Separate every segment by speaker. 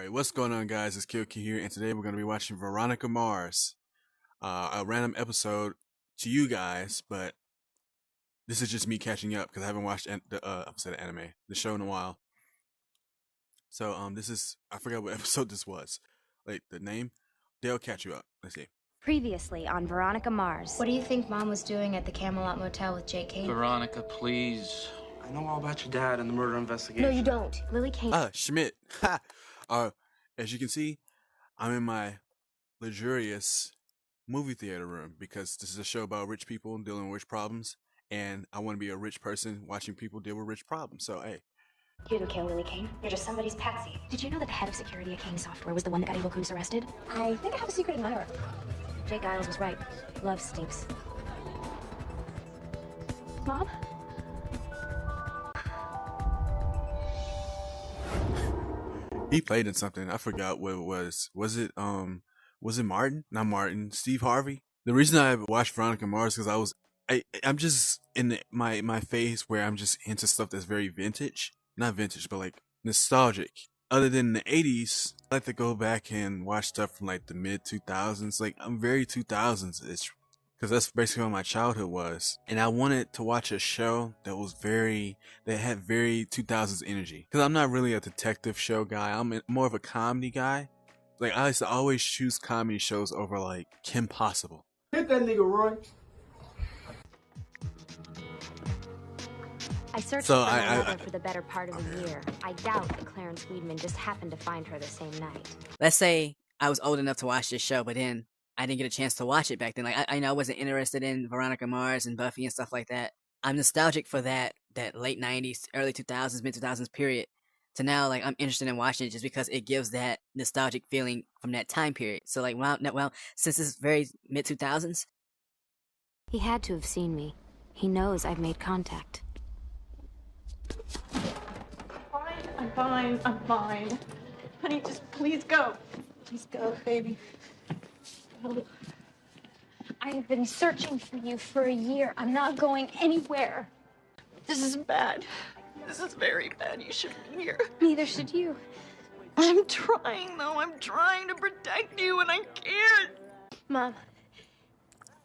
Speaker 1: Alright, what's going on, guys? It's Kilky here, and today we're going to be watching Veronica Mars. A random episode to you guys, but this is just me catching up because I haven't watched the anime, the show in a while. So, this is, I forgot what episode this was. Like, the name? They'll catch you up. Let's see.
Speaker 2: Previously on Veronica Mars.
Speaker 3: What do you think Mom was doing at the Camelot Motel with J.K.?
Speaker 4: Veronica, please.
Speaker 5: I know all about your dad and the murder investigation.
Speaker 3: No, you don't. Lily Kane.
Speaker 1: Schmidt. As you can see, I'm in my luxurious movie theater room because this is a show about rich people dealing with rich problems, and I want to be a rich person watching people deal with rich problems. So, hey.
Speaker 2: You didn't kill Lily Kane. You're just somebody's patsy. Did you know that the head of security at Kane Software was the one that got Evil Cruz arrested? I think I have a secret admirer. Jake Giles was right. Love stinks. Mom?
Speaker 1: He played in something. I forgot what it was. Was it Martin? Not Martin. Steve Harvey. The reason I watched Veronica Mars because I'm just in my phase where I'm just into stuff that's very vintage. Not vintage, but like nostalgic. Other than the 80s, I like to go back and watch stuff from like the mid 2000s. Like I'm very 2000s-ish because that's basically what my childhood was. And I wanted to watch a show that had very 2000s energy. Because I'm not really a detective show guy. I'm more of a comedy guy. Like I used to always choose comedy shows over like Kim Possible.
Speaker 5: Hit that nigga, Roy.
Speaker 2: I searched for my mother for the better part of a year. I doubt that Clarence Weedman just happened to find her the same night.
Speaker 6: Let's say I was old enough to watch this show, but then I didn't get a chance to watch it back then. Like I know I wasn't interested in Veronica Mars and Buffy and stuff like that. I'm nostalgic for that late 90s, early 2000s, mid 2000s period. To now, like I'm interested in watching it just because it gives that nostalgic feeling from that time period. So like, well, since it's very mid 2000s,
Speaker 2: He had to have seen me. He knows I've made contact.
Speaker 7: I'm fine. Honey, just please go. Please go, baby. Go. I have been searching for you for a year. I'm not going anywhere. This is bad. This is very bad. You shouldn't be here.
Speaker 2: Neither should you.
Speaker 7: I'm trying, though. I'm trying to protect you, and I can't.
Speaker 2: Mom,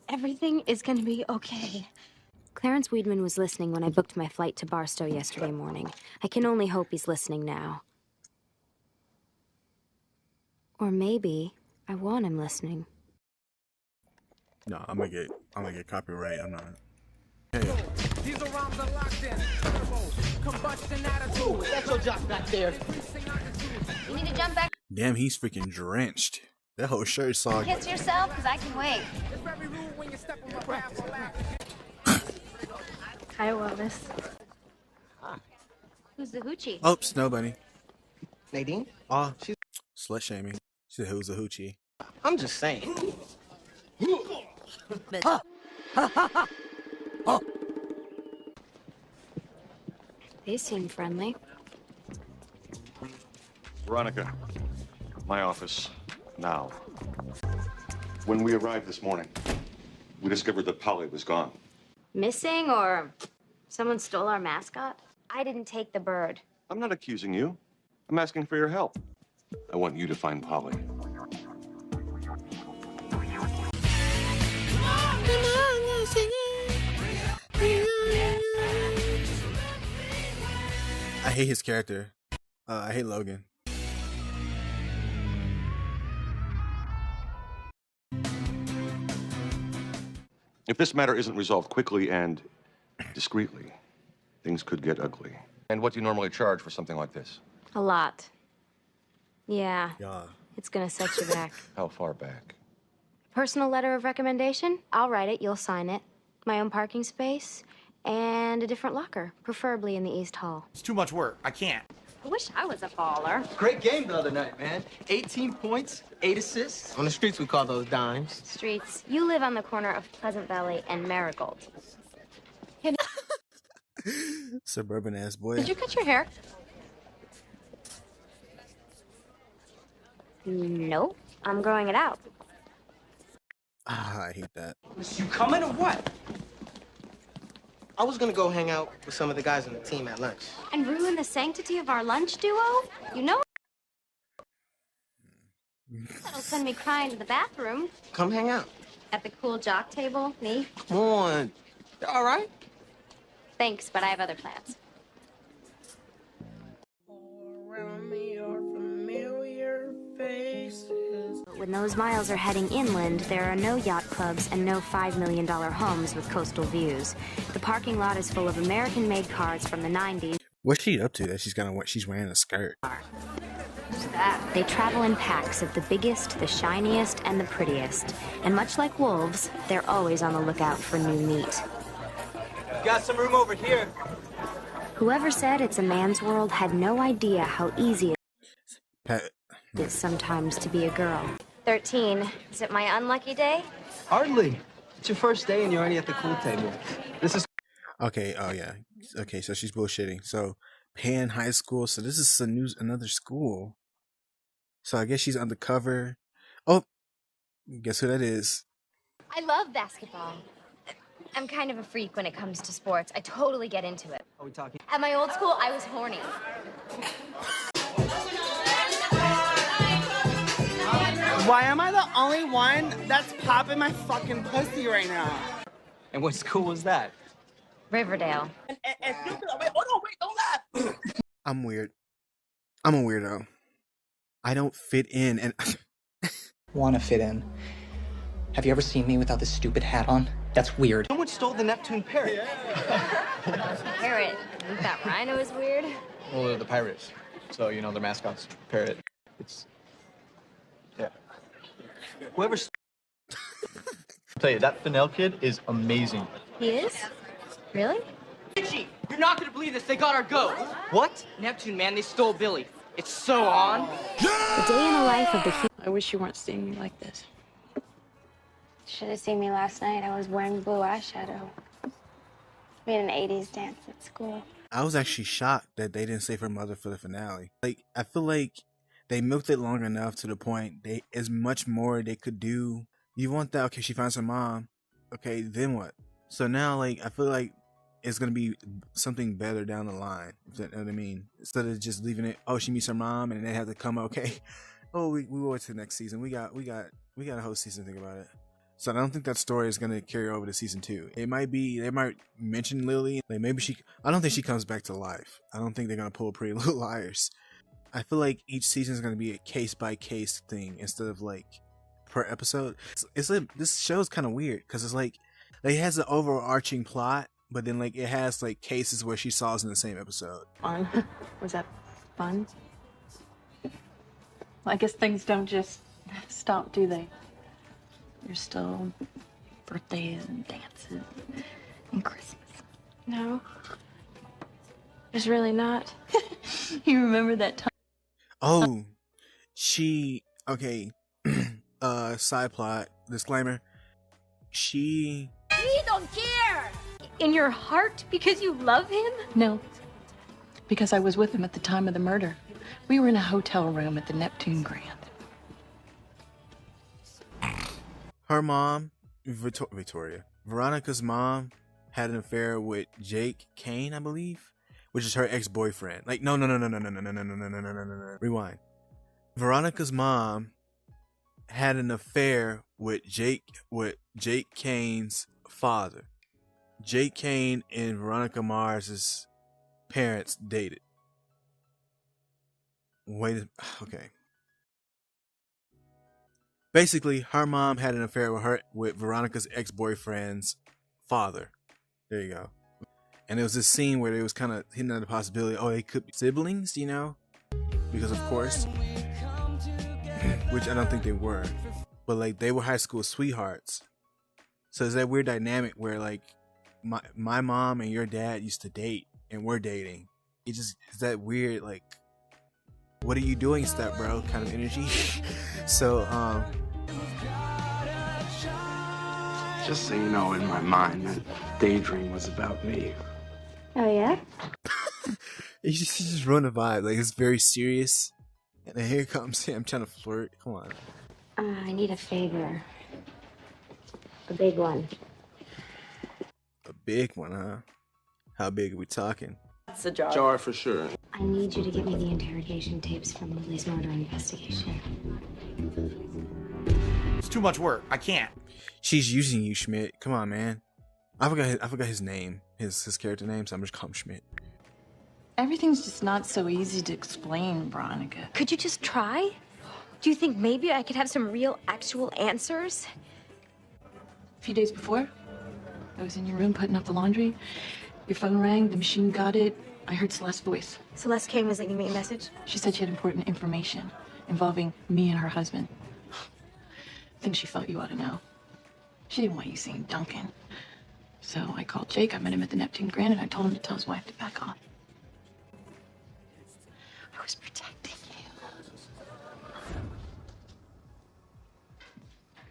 Speaker 2: everything is gonna be okay. Clarence Weedman was listening when I booked my flight to Barstow yesterday morning. I can only hope he's listening now. Or maybe I want him listening.
Speaker 1: No, I'm gonna get copyright. I'm not.
Speaker 8: These alarms are locked in. Combustion attitude.
Speaker 9: That's your job back there.
Speaker 3: You need to jump back.
Speaker 1: Damn, he's freaking drenched. That whole shirt soggy.
Speaker 3: Kiss yourself, because I can wait.
Speaker 8: It's very rude when you step on my path for laughing.
Speaker 7: Hi, Wellness.
Speaker 3: Who's the hoochie?
Speaker 1: Oh, Snow Bunny.
Speaker 9: Nadine?
Speaker 1: Oh, she's slut shaming. She said, "Who's a hoochie?"
Speaker 9: I'm just saying.
Speaker 2: They seem friendly.
Speaker 10: Veronica, my office, now. When we arrived this morning, we discovered that Polly was gone.
Speaker 3: Missing, or someone stole our mascot? I didn't take the bird.
Speaker 10: I'm not accusing you. I'm asking for your help. I want you to find Polly.
Speaker 1: I hate his character. I hate Logan.
Speaker 10: If this matter isn't resolved quickly and discreetly, things could get ugly. And what do you normally charge for something like this?
Speaker 2: A lot. Yeah.
Speaker 1: Yeah.
Speaker 2: It's gonna set you back.
Speaker 10: How far back?
Speaker 2: Personal letter of recommendation? I'll write it, you'll sign it. My own parking space, and a different locker, preferably in the East Hall.
Speaker 8: It's too much work. I can't.
Speaker 3: I wish I was a baller.
Speaker 9: Great game the other night, man. 18 points, 8 assists. On the streets, we call those dimes.
Speaker 3: Streets. You live on the corner of Pleasant Valley and Marigold.
Speaker 1: Suburban ass boy.
Speaker 3: Did you cut your hair? Nope. I'm growing it out.
Speaker 1: I hate that.
Speaker 9: You coming or what? I was gonna go hang out with some of the guys on the team at lunch.
Speaker 3: And ruin the sanctity of our lunch duo? You know Don't send me crying to the bathroom.
Speaker 9: Come hang out.
Speaker 3: At the cool jock table, me?
Speaker 9: Come on. You all right?
Speaker 3: Thanks, but I have other plans.
Speaker 2: When those miles are heading inland, there are no yacht clubs and no $5 million homes with coastal views. The parking lot is full of American-made cars from the 90s.
Speaker 1: What's she up to that she's wearing a skirt?
Speaker 3: Who's that?
Speaker 2: They travel in packs of the biggest, the shiniest, and the prettiest. And much like wolves, they're always on the lookout for new meat.
Speaker 9: Got some room over here.
Speaker 2: Whoever said it's a man's world had no idea how easy
Speaker 1: Pat.
Speaker 2: it is sometimes to be a girl.
Speaker 3: 13. Is it my unlucky day?
Speaker 9: Hardly. It's your first day and you're already at the cool table. This is...
Speaker 1: Okay, oh yeah. Okay, so she's bullshitting. So, Penn High School. So this is another school. So I guess she's undercover. Oh, guess who that is?
Speaker 3: I love basketball. I'm kind of a freak when it comes to sports. I totally get into it.
Speaker 9: Are we talking?
Speaker 3: At my old school, I was horny.
Speaker 11: Why am I the only one that's popping my fucking pussy right now?
Speaker 9: And what school was that?
Speaker 3: Riverdale.
Speaker 11: Wait, don't laugh.
Speaker 1: I'm weird. I'm a weirdo. I don't fit in and
Speaker 12: Want to fit in. Have you ever seen me without this stupid hat on? That's weird.
Speaker 9: Someone stole the Neptune parrot.
Speaker 3: Parrot. You think that rhino is weird?
Speaker 13: Well, they're the pirates. So, you know, their mascot's parrot. It's... Yeah.
Speaker 9: Whoever's...
Speaker 13: I'll tell you, that Fennell kid is amazing.
Speaker 3: He is? Really?
Speaker 14: Richie, you're not gonna believe this. They got our goat.
Speaker 9: What?
Speaker 14: Neptune, man, they stole Billy. It's so on.
Speaker 2: The day in the life of the
Speaker 7: I wish you weren't seeing me like this.
Speaker 3: Should have seen me last night. I was wearing blue eyeshadow. We had an 80s dance at school.
Speaker 1: I was actually shocked that they didn't save her mother for the finale. Like, I feel like they milked it long enough to the point as much more they could do. You want that? Okay, she finds her mom. Okay, then what? So now, like, I feel like it's gonna be something better down the line. If you know what I mean? Instead of just leaving it, oh, she meets her mom, and then they have to come. Okay, oh, we wait to the next season. We got a whole season to think about it. So I don't think that story is gonna carry over to season 2. It might be, they might mention Lily. Like maybe I don't think she comes back to life. I don't think they're gonna pull Pretty Little Liars. I feel like each season is gonna be a case by case thing instead of like per episode. It's like this show is kind of weird because it's like it has an overarching plot, but then like it has like cases where she solves in the same episode.
Speaker 7: Fun? Was that fun? Well, I guess things don't just stop, do they? There's still birthdays and dances and Christmas.
Speaker 3: No. There's really not.
Speaker 7: You remember that time?
Speaker 1: Oh, okay. Side plot, disclaimer.
Speaker 3: We don't care! In your heart because you love him?
Speaker 7: No, because I was with him at the time of the murder. We were in a hotel room at the Neptune Grand.
Speaker 1: Her mom, Veronica's mom, had an affair with Jake Kane, I believe, which is her ex-boyfriend. Like, no. Rewind. Veronica's mom had an affair with Jake Kane's father. Jake Kane and Veronica Mars's parents dated. Okay. Basically, her mom had an affair with Veronica's ex-boyfriend's father. There you go. And there was this scene where they was kind of hinting at the possibility, oh, they could be siblings, you know? Because of course, which I don't think they were. But like, they were high school sweethearts. So it's that weird dynamic where like, my mom and your dad used to date, and we're dating. It just is that weird, like, what are you doing, step bro, kind of energy. So,
Speaker 5: just so you know, in my mind, that daydream was about me.
Speaker 3: Oh, yeah?
Speaker 1: you just run the vibe. Like, it's very serious. And then here comes him trying to flirt. Come on.
Speaker 3: I need a favor. A big one.
Speaker 1: A big one, huh? How big are we talking?
Speaker 7: That's a jar.
Speaker 5: Jar for sure.
Speaker 2: I need you to get me the interrogation tapes from Lily's murder investigation.
Speaker 8: too much work. I can't.
Speaker 1: She's using you, Schmidt. Come on, man. I forgot his name, his character name, so I'm just calling him Schmidt.
Speaker 7: Everything's just not so easy to explain, Veronica.
Speaker 2: Could you just try? Do you think maybe I could have some real, actual answers?
Speaker 7: A few days before, I was in your room putting up the laundry. Your phone rang, the machine got it. I heard Celeste's voice.
Speaker 2: Celeste came was leaving me a message.
Speaker 7: She said she had important information involving me and her husband. Things she felt you ought to know. She didn't want you seeing Duncan. So I called Jake. I met him at the Neptune Grand, and I told him to tell his wife to back off. I was protecting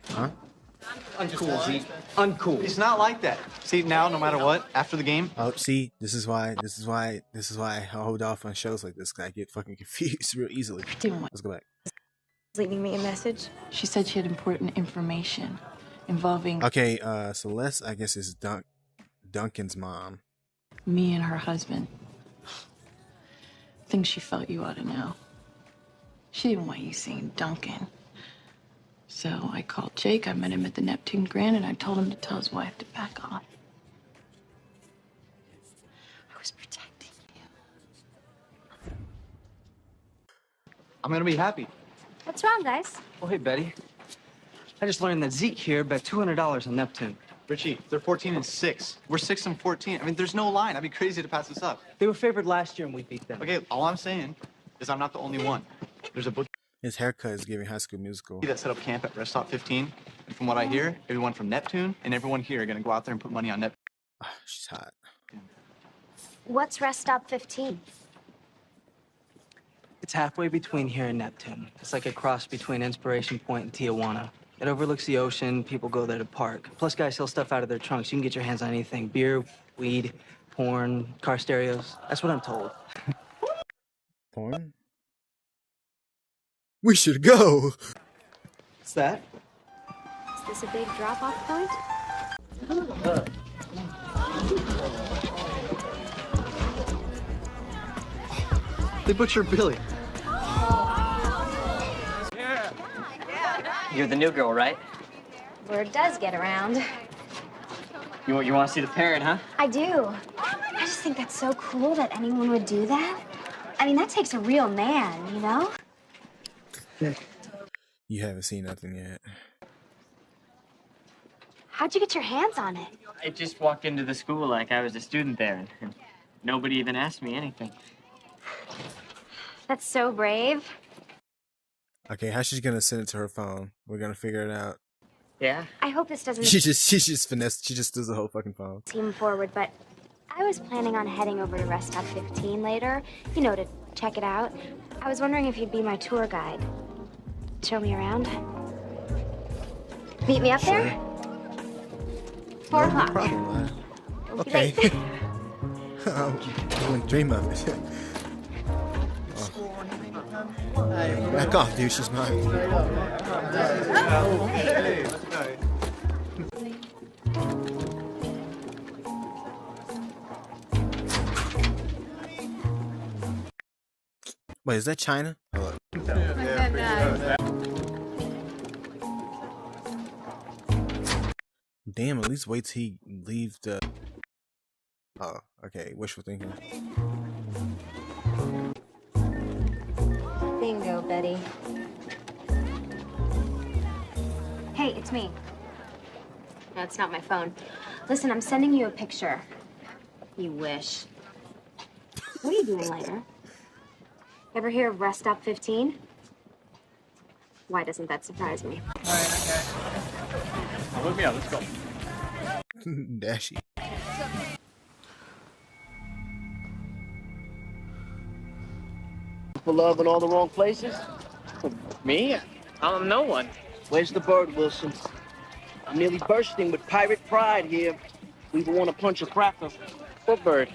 Speaker 7: you.
Speaker 1: Huh?
Speaker 9: Uncool, Z. Uncool.
Speaker 13: It's not like that. See, now, no matter what, after the game.
Speaker 1: Oh, see, this is why I hold off on shows like this, 'cause I get fucking confused real easily. Let's go back.
Speaker 2: Leaving me a message.
Speaker 7: She said she had important information involving
Speaker 1: Okay, Celeste, I guess, is Duncan's mom.
Speaker 7: me and her husband. Things she felt you ought to know. She didn't want you seeing Duncan. So I called Jake. I met him at the Neptune Grand, and I told him to tell his wife to back off. I was protecting you.
Speaker 13: I'm gonna be happy.
Speaker 2: What's wrong, guys?
Speaker 14: Oh, hey, Betty. I just learned that Zeke here bet $200 on Neptune.
Speaker 13: Richie, they're 14-6. We're 6-14. I mean, there's no line. I'd be crazy to pass this up.
Speaker 14: They were favored last year and we beat them.
Speaker 13: Okay, all I'm saying is I'm not the only one. There's a book
Speaker 1: His haircut is giving High School Musical.
Speaker 13: that set up camp at Rest Stop 15. And from what I hear, everyone from Neptune and everyone here are gonna go out there and put money on Neptune.
Speaker 1: She's hot.
Speaker 2: What's Rest Stop 15?
Speaker 14: It's halfway between here and Neptune. It's like a cross between Inspiration Point and Tijuana. It overlooks the ocean. People go there to park. Plus, guys sell stuff out of their trunks. You can get your hands on anything. Beer, weed, porn, car stereos. That's what I'm told.
Speaker 1: Porn? We should go!
Speaker 14: What's that?
Speaker 2: Is this a big drop-off point?
Speaker 14: They butchered Billy.
Speaker 15: You're the new girl, right?
Speaker 2: Word does get around.
Speaker 15: You want to see the parent, huh?
Speaker 2: I do. I just think that's so cool that anyone would do that. I mean, that takes a real man, you know?
Speaker 1: You haven't seen nothing yet.
Speaker 2: How'd you get your hands on it?
Speaker 15: I just walked into the school like I was a student there, and nobody even asked me anything.
Speaker 2: That's so brave.
Speaker 1: Okay, how's she gonna send it to her phone? We're gonna figure it out.
Speaker 15: Yeah?
Speaker 2: I hope this doesn't
Speaker 1: She just finessed. She just does the whole fucking phone.
Speaker 2: seem forward, but I was planning on heading over to Rest Stop 15 later, you know, to check it out. I was wondering if you'd be my tour guide. Show me around. Meet me up there? 4 o'clock.
Speaker 1: No problem, man.
Speaker 2: Don't be
Speaker 1: Okay.
Speaker 2: late.
Speaker 1: I wouldn't dream of it. Oh. Back off, dude. She's mine. Wait, is that China? Hold up. Damn, at least wait till he leaves the... Oh, okay. Wishful thinking.
Speaker 2: Bingo, Betty. Hey, it's me. No, it's not my phone. Listen, I'm sending you a picture. You wish. What are you doing later? Ever hear of Rest Stop 15? Why doesn't that surprise me?
Speaker 13: Look me up. Let's go.
Speaker 1: Dashy.
Speaker 16: For love in all the wrong places?
Speaker 15: Me? I'm no one.
Speaker 16: Where's the bird, Wilson? I'm nearly bursting with pirate pride here. We even want to punch a cracker.
Speaker 15: What bird?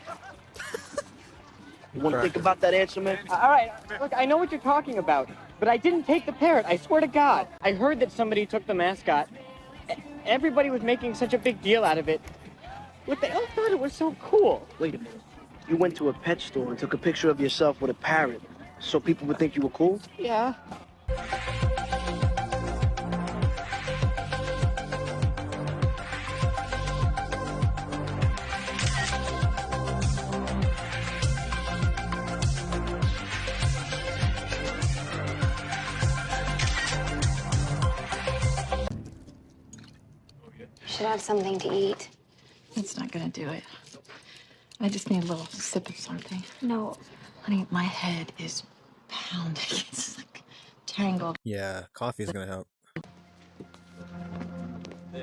Speaker 16: You want to think about that answer, man?
Speaker 15: All right, look, I know what you're talking about, but I didn't take the parrot, I swear to God. I heard that somebody took the mascot. Everybody was making such a big deal out of it. What they all thought it was so cool.
Speaker 16: Wait a minute. You went to a pet store and took a picture of yourself with a parrot so people would think you were cool?
Speaker 15: Yeah.
Speaker 3: should have something to eat.
Speaker 7: It's not gonna do it. I just need a little sip of something.
Speaker 3: No.
Speaker 7: Honey, my head is pounding. It's like tangled.
Speaker 1: Yeah, coffee is gonna help.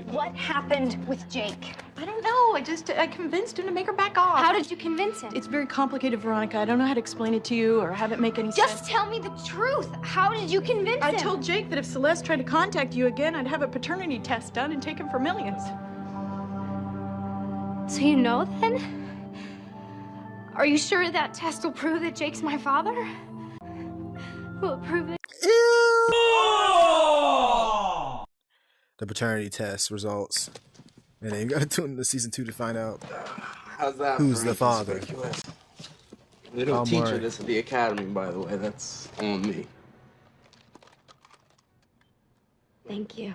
Speaker 2: What happened with Jake?
Speaker 7: I don't know. I convinced him to make her back off.
Speaker 2: How did you convince him?
Speaker 7: It's very complicated, Veronica. I don't know how to explain it to you or have it make any sense.
Speaker 2: Just tell me the truth. How did you convince him?
Speaker 7: I told Jake that if Celeste tried to contact you again, I'd have a paternity test done and take him for millions.
Speaker 2: So you know then? Are you sure that test will prove that Jake's my father? Will it prove it?
Speaker 1: The paternity test results. And then you gotta tune into season 2 to find out
Speaker 9: How's that
Speaker 1: who's
Speaker 9: for
Speaker 1: the father.
Speaker 9: inconspicuous? They don't teach her this at the academy, by the way. That's on me.
Speaker 3: Thank you.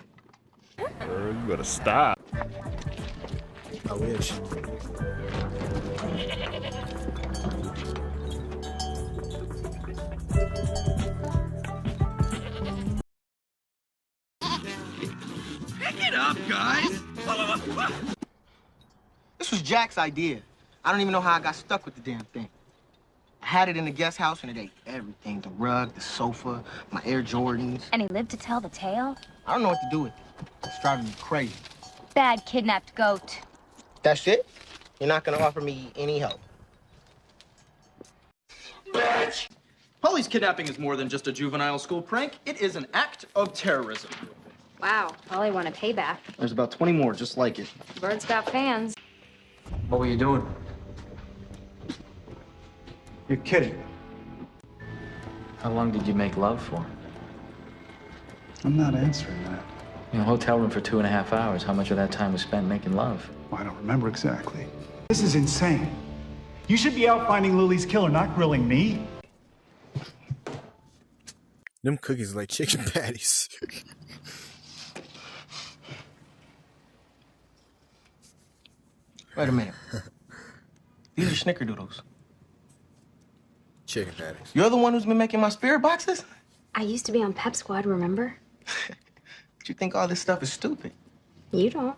Speaker 17: Girl, you better stop.
Speaker 1: I wish.
Speaker 9: Pick it up, guys! This was Jack's idea. I don't even know how I got stuck with the damn thing. I had it in the guest house and it ate everything. The rug, the sofa, my Air Jordans.
Speaker 2: And he lived to tell the tale?
Speaker 9: I don't know what to do with it. It's driving me crazy.
Speaker 2: Bad kidnapped goat.
Speaker 9: That's it? You're not gonna offer me any help?
Speaker 13: Bitch! Polly's kidnapping is more than just a juvenile school prank. It is an act of terrorism.
Speaker 2: Wow, Polly wanted payback.
Speaker 13: There's about 20 more just like it.
Speaker 2: Bird's got fans.
Speaker 13: What were you doing?
Speaker 18: You're kidding.
Speaker 4: How long did you make love for?
Speaker 18: I'm not answering that.
Speaker 4: In a hotel room for 2.5 hours. How much of that time was spent making love?
Speaker 18: I don't remember exactly. This is insane. You should be out finding Lily's killer, not grilling me.
Speaker 1: Them cookies are like chicken patties.
Speaker 9: Wait a minute. These are snickerdoodles.
Speaker 1: Chicken patties.
Speaker 9: You're the one who's been making my spirit boxes?
Speaker 2: I used to be on Pep Squad, remember?
Speaker 9: But you think all this stuff is stupid?
Speaker 2: You don't.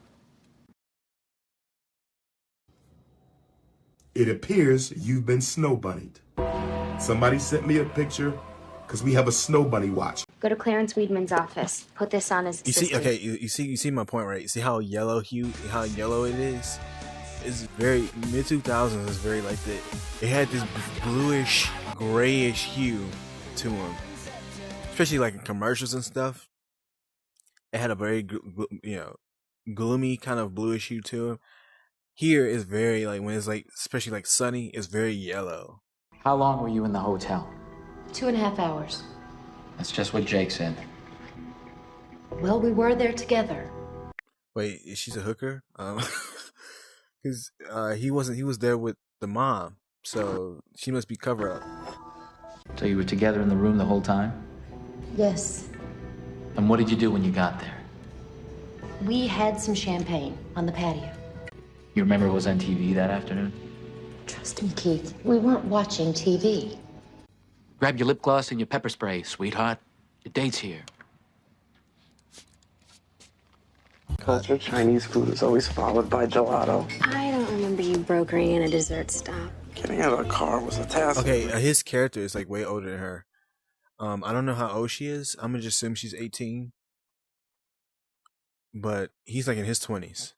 Speaker 19: It appears you've been snow bunnied. Somebody sent me a picture because we have a snow bunny watch.
Speaker 2: Go to Clarence Weedman's office. Put this on his
Speaker 1: You see,
Speaker 2: assistant.
Speaker 1: okay, you see my point, right? You see how yellow it is? It's very mid 2000s. It's very like that. It had this bluish, grayish hue to him, especially like in commercials and stuff. It had a very gloomy kind of bluish hue to him. Here is very like when it's like especially like sunny. It's very yellow.
Speaker 4: How long were you in the hotel?
Speaker 20: 2.5 hours.
Speaker 4: That's just what Jake said.
Speaker 20: Well, we were there together.
Speaker 1: Wait, she's a hooker? Because he wasn't. He was there with the mom, so she must be cover up.
Speaker 4: So you were together in the room the whole time?
Speaker 20: Yes.
Speaker 4: And what did you do when you got there?
Speaker 20: We had some champagne on the patio.
Speaker 4: You remember it was on TV that afternoon?
Speaker 20: Trust me, Keith. We weren't watching TV.
Speaker 4: Grab your lip gloss and your pepper spray, sweetheart. Your date's here.
Speaker 9: Culture Chinese food is always followed by gelato.
Speaker 3: I don't remember you brokering in a dessert stop.
Speaker 9: Getting out of the car was a task.
Speaker 1: Okay, his character is like way older than her. I don't know how old she is. I'm gonna just assume she's 18. But he's like in his 20s.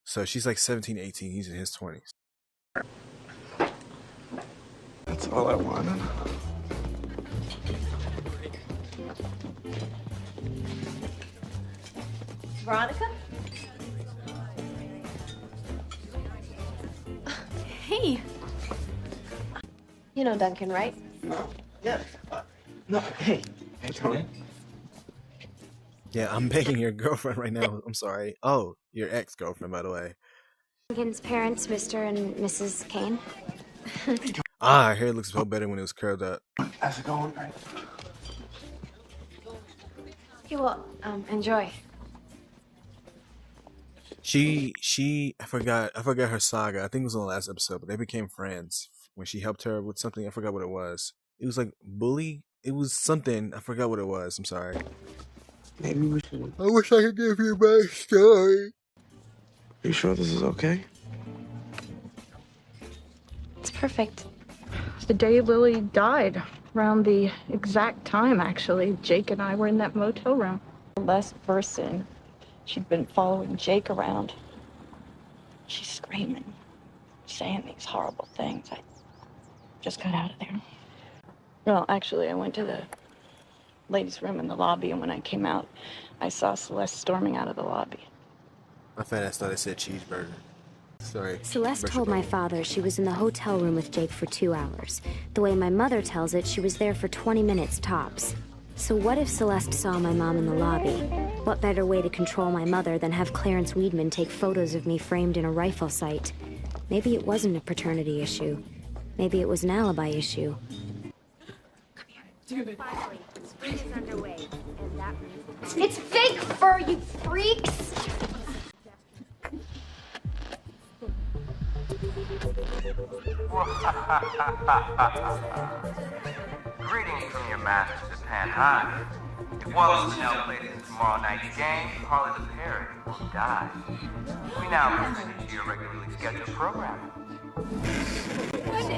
Speaker 1: So she's like 17, 18. He's in his 20s.
Speaker 9: That's all I wanted.
Speaker 7: Veronica?
Speaker 20: Hey. You know Duncan, right?
Speaker 9: No. Yeah. No. Hey. Hey, Tony.
Speaker 1: Yeah, I'm begging your girlfriend right now. I'm sorry. Oh, your ex-girlfriend, by the way.
Speaker 2: Duncan's parents, Mr. and Mrs. Kane.
Speaker 1: Her hair looks so better when it was curled up.
Speaker 9: How's it going?
Speaker 2: Okay, well, enjoy.
Speaker 1: I forgot her saga. I think it was on the last episode, but they became friends when she helped her with something. I forgot what it was. It was like bully. It was something. I forgot what it was. I'm sorry.
Speaker 5: Maybe we should.
Speaker 1: I wish I could give you a backstory.
Speaker 5: You sure this is okay?
Speaker 3: It's perfect.
Speaker 7: The day Lily died, around the exact time, actually, Jake and I were in that motel room. Last person, she'd been following Jake around. She's screaming, saying these horrible things. I just got out of there. Well, actually, I went to the ladies' room in the lobby, and when I came out, I saw Celeste storming out of the lobby.
Speaker 1: My fat ass thought it said cheeseburger. Sorry.
Speaker 2: Celeste told my father she was in the hotel room with Jake for 2 hours. The way my mother tells it, she was there for 20 minutes tops. So what if Celeste saw my mom in the lobby? What better way to control my mother than have Clarence Weedman take photos of me framed in a rifle sight? Maybe it wasn't a paternity issue. Maybe it was an alibi issue.
Speaker 7: Finally, spring is underway, and that means
Speaker 2: It's fake fur, you freaks!
Speaker 21: Greetings from your masters at Pan High. If Wallace and Snell played in tomorrow night's game, Harley the Parrot will die. We now present to your regularly scheduled program.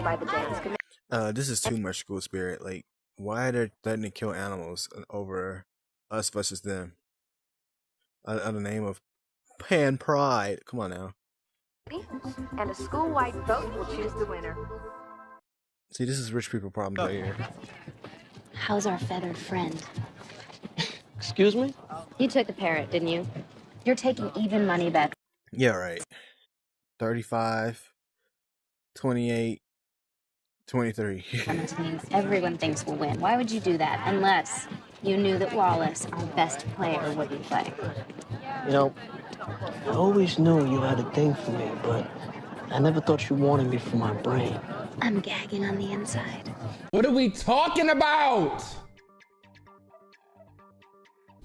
Speaker 2: By the dance committee.
Speaker 1: This is too much school spirit. Like, why are they threatening to kill animals over us versus them? On the name of Pan Pride. Come on now.
Speaker 7: and a school-wide vote will choose the winner.
Speaker 1: See, this is rich people problems right here.
Speaker 2: How's our feathered friend?
Speaker 16: Excuse me?
Speaker 2: You took the parrot, didn't you? You're taking even money back.
Speaker 1: Yeah, right. 35, 28, 23.
Speaker 2: Everyone thinks we'll win. Why would you do that? Unless you knew that Wallace, our best player, wouldn't play.
Speaker 16: You know, I always knew you had a thing for me, but I never thought you wanted me for my brain.
Speaker 2: I'm gagging on the inside.
Speaker 8: What are we talking about?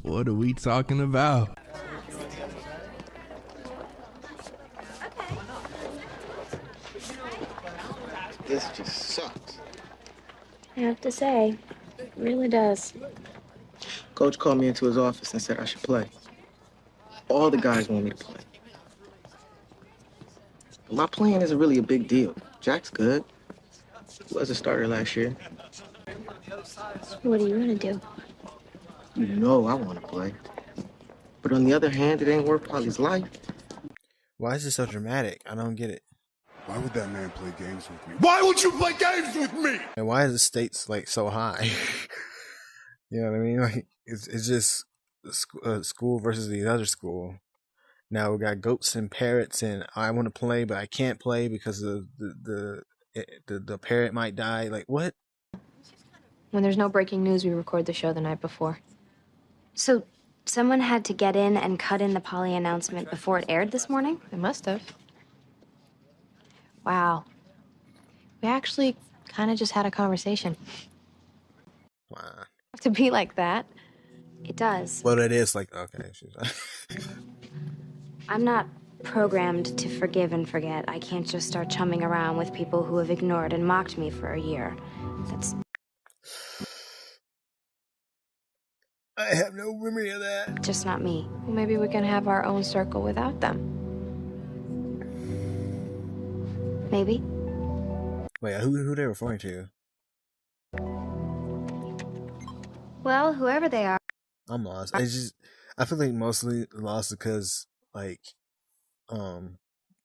Speaker 17: What are we talking about?
Speaker 9: This just sucks.
Speaker 3: I have to say, it really does.
Speaker 9: Coach called me into his office and said I should play. All the guys want me to play. My playing isn't really a big deal. Jack's good. He was a starter last year.
Speaker 3: What do you want to do?
Speaker 9: You know I want to play. But on the other hand, it ain't worth Polly's life.
Speaker 1: Why is this so dramatic? I don't get it.
Speaker 19: Why would that man play games with me? Why would you play games with me?
Speaker 1: And why is the stakes like so high? You know what I mean? Like it's just school versus the other school. Now we got goats and parrots, and I want to play, but I can't play because of the parrot might die. Like what?
Speaker 22: When there's no breaking news, we record the show the night before.
Speaker 2: So, someone had to get in and cut in the Polly announcement before it aired this morning?
Speaker 22: They must have. Wow. We actually kind of just had a conversation.
Speaker 1: Wow.
Speaker 22: Have to be like that.
Speaker 2: It does.
Speaker 1: Well, it is like okay.
Speaker 2: I'm not programmed to forgive and forget. I can't just start chumming around with people who have ignored and mocked me for a year. That's...
Speaker 1: I have no memory of that.
Speaker 2: Just not me.
Speaker 22: Well, maybe we can have our own circle without them.
Speaker 2: Maybe.
Speaker 1: Wait, who they referring to?
Speaker 2: Well, whoever they are.
Speaker 1: I'm lost. It's just I feel like mostly lost because like I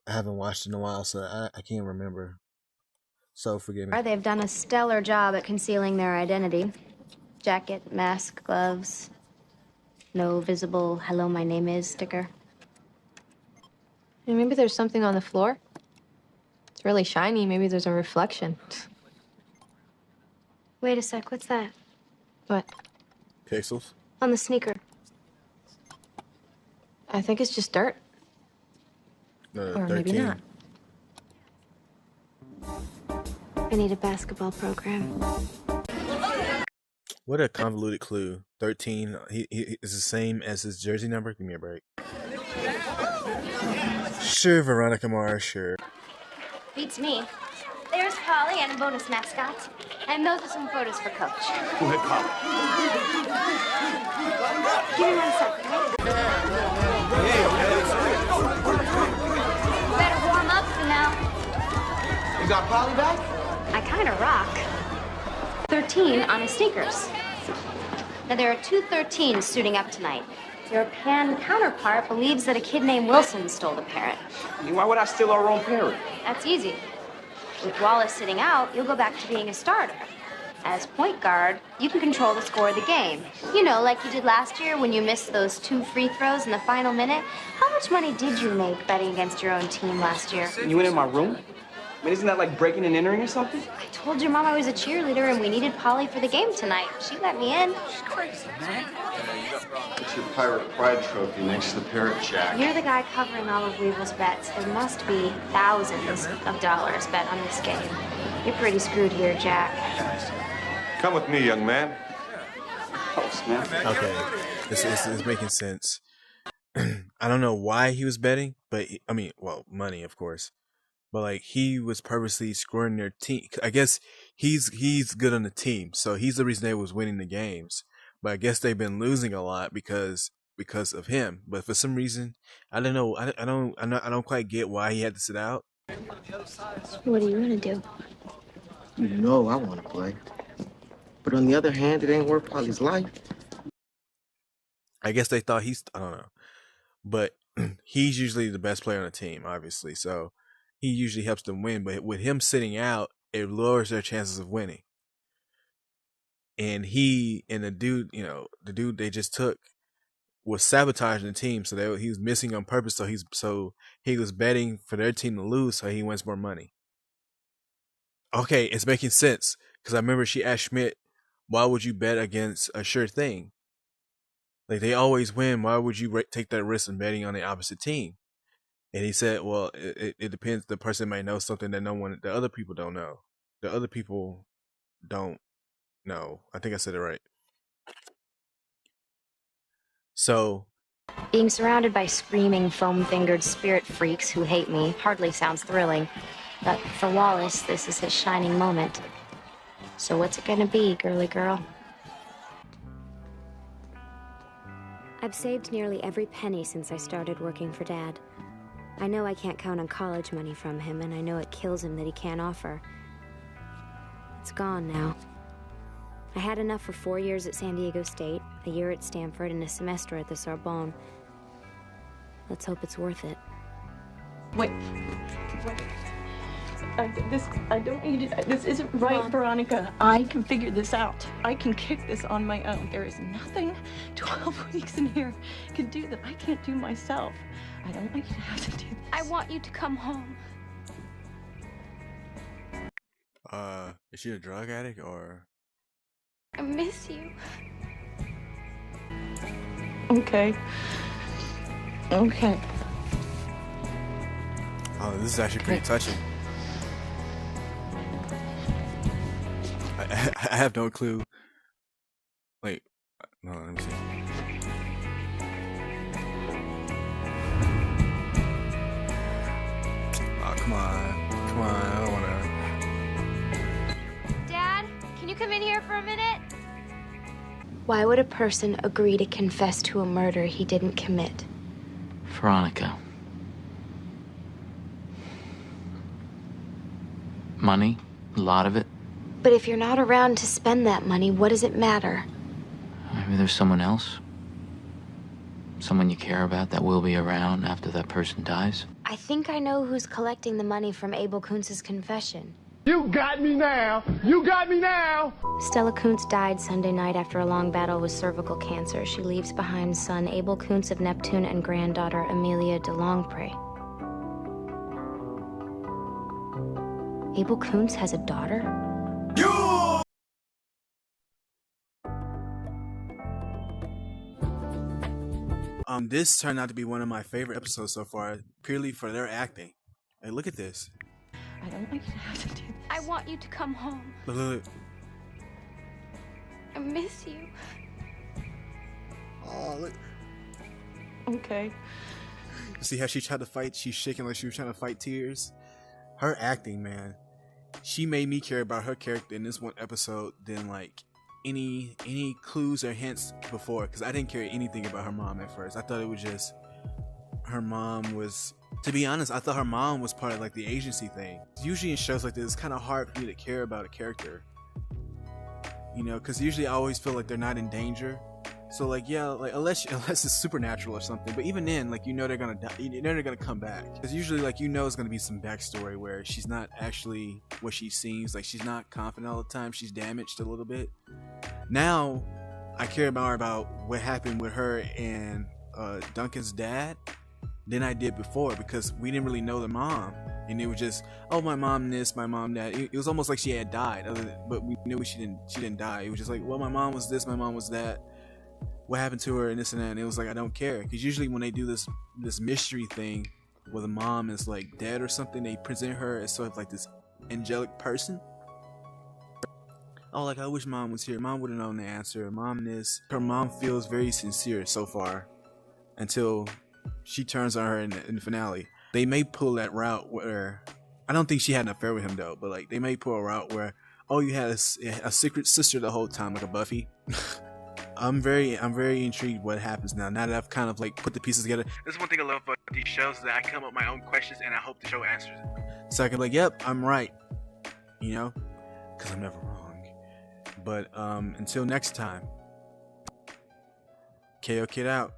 Speaker 1: haven't watched in a while, so I can't remember. So forgive me.
Speaker 2: They've done a stellar job at concealing their identity. Jacket, mask, gloves. No visible "Hello, my name is" sticker.
Speaker 22: And maybe there's something on the floor. It's really shiny. Maybe there's a reflection.
Speaker 2: Wait a sec. What's that?
Speaker 22: What?
Speaker 1: Pixels?
Speaker 2: On the sneaker.
Speaker 22: I think it's just dirt. Or maybe
Speaker 1: 13.
Speaker 22: not.
Speaker 2: I need a basketball program.
Speaker 1: What a convoluted clue. 13. He is the same as his jersey number. Give me a break. Sure, Veronica Mars. Sure.
Speaker 2: Beats me. There's Polly, and a bonus mascot. And those are some photos for Coach.
Speaker 5: Go ahead, Polly.
Speaker 2: Give me 1 second, Better warm up for now.
Speaker 9: You got Polly back?
Speaker 2: I kind of rock. 13 on his sneakers. Now, there are 2 13s suiting up tonight. Your Pan counterpart believes that a kid named Wilson stole the parrot.
Speaker 5: Why would I steal our own parrot?
Speaker 2: That's easy. With Wallace sitting out, you'll go back to being a starter. As point guard, you can control the score of the game. You know, like you did last year when you missed those 2 free throws in the final minute. How much money did you make betting against your own team last year?
Speaker 5: You went in my room? I mean, isn't that like breaking and entering or something?
Speaker 2: I told your mom I was a cheerleader and we needed Polly for the game tonight. She let me in.
Speaker 5: She's crazy, man.
Speaker 6: What's your Pirate Pride trophy next to the Parrot Jack?
Speaker 2: You're the guy covering all of Weevil's bets. There must be thousands of dollars bet on this game. You're pretty screwed here, Jack.
Speaker 6: Come with me, young man.
Speaker 5: Oh, snap.
Speaker 1: Okay, it's making sense. I don't know why he was betting, but money, of course. But like he was purposely scoring their team. I guess he's good on the team, so he's the reason they was winning the games. But I guess they've been losing a lot because of him. But for some reason, I don't know. I don't quite get why he had to sit out.
Speaker 3: What do you want to do?
Speaker 9: You know I want to play. But on the other hand, it ain't worth Polly's life.
Speaker 1: I guess they thought I don't know. But he's usually the best player on the team, obviously. So he usually helps them win. But with him sitting out, it lowers their chances of winning. And the dude they just took was sabotaging the team. So he was missing on purpose. So he was betting for their team to lose, so he wins more money. Okay, it's making sense because I remember she asked Schmidt, "Why would you bet against a sure thing? Like they always win. Why would you take that risk in betting on the opposite team?" And he said, "Well, it depends. The person might know something that the other people don't know. The other people don't know." I think I said it right. So,
Speaker 2: Being surrounded by screaming, foam-fingered spirit freaks who hate me hardly sounds thrilling. But for Wallace, this is his shining moment. So what's it gonna be, girly girl? I've saved nearly every penny since I started working for Dad. I know I can't count on college money from him, and I know it kills him that he can't offer. It's gone now. I had enough for 4 years at San Diego State, a year at Stanford, and a semester at the Sorbonne. Let's hope it's worth it.
Speaker 7: Wait. I don't need it. This isn't right, Veronica. I can figure this out. I can kick this on my own. There is nothing 12 weeks in here can do that I can't do myself. I don't want you to have to do this.
Speaker 3: I want you to come home.
Speaker 1: Is she a drug addict or?
Speaker 3: I miss you.
Speaker 7: Okay. Okay.
Speaker 1: Oh, this is actually pretty touching. I have no clue. Wait, no, let me see. Oh, come on, I don't wanna.
Speaker 2: Dad, can you come in here for a minute? Why would a person agree to confess to a murder he didn't commit?
Speaker 4: Veronica. Money, a lot of it.
Speaker 2: But if you're not around to spend that money, what does it matter?
Speaker 4: Maybe there's someone else. Someone you care about that will be around after that person dies.
Speaker 2: I think I know who's collecting the money from Abel Kuntz's confession.
Speaker 10: You got me now! You got me now!
Speaker 2: Stella Kuntz died Sunday night after a long battle with cervical cancer. She leaves behind son Abel Kuntz of Neptune and granddaughter Amelia de Longpre. Abel Kuntz has a daughter?
Speaker 1: This turned out to be one of my favorite episodes so far, purely for their acting. Hey, look at this.
Speaker 7: I don't want you to have to do this.
Speaker 3: I want you to come home.
Speaker 1: Look.
Speaker 3: I miss you.
Speaker 1: Oh, look.
Speaker 7: Okay.
Speaker 1: See how she tried to fight? She's shaking like she was trying to fight tears. Her acting, man. she made me care about her character in this one episode than like any clues or hints before, because I didn't care anything about her mom at first. I thought it was just her mom was, to be honest, I thought her mom was part of like the agency thing. Usually in shows like this, it's kind of hard for me to care about a character, you know, because usually I always feel like they're not in danger. So like, yeah, like unless it's supernatural or something, but even then, like, you know they're gonna die, you know they're gonna come back. Because usually, like, you know, it's gonna be some backstory where she's not actually what she seems. Like, she's not confident all the time. She's damaged a little bit. Now, I care more about what happened with her and Duncan's dad than I did before, because we didn't really know the mom, and it was just, oh, my mom this, my mom that. It was almost like she had died, but we knew she didn't die. It was just like, well, my mom was this, my mom was that. What happened to her and this and that. And it was like, I don't care, because usually when they do this mystery thing where the mom is like dead or something, they present her as sort of like this angelic person. Oh, like, I wish mom was here, mom would have known the answer, mom this. Her mom feels very sincere so far until she turns on her in the finale. They may pull that route where, I don't think she had an affair with him though, but like they may pull a route where, oh, you had a secret sister the whole time, like a Buffy. I'm very intrigued what happens now that I've kind of like put the pieces together. This is one thing I love about these shows, is that I come up with my own questions and I hope the show answers it. So I can be like, yep, I'm right, you know, because I'm never wrong. But until next time, KO Kid out.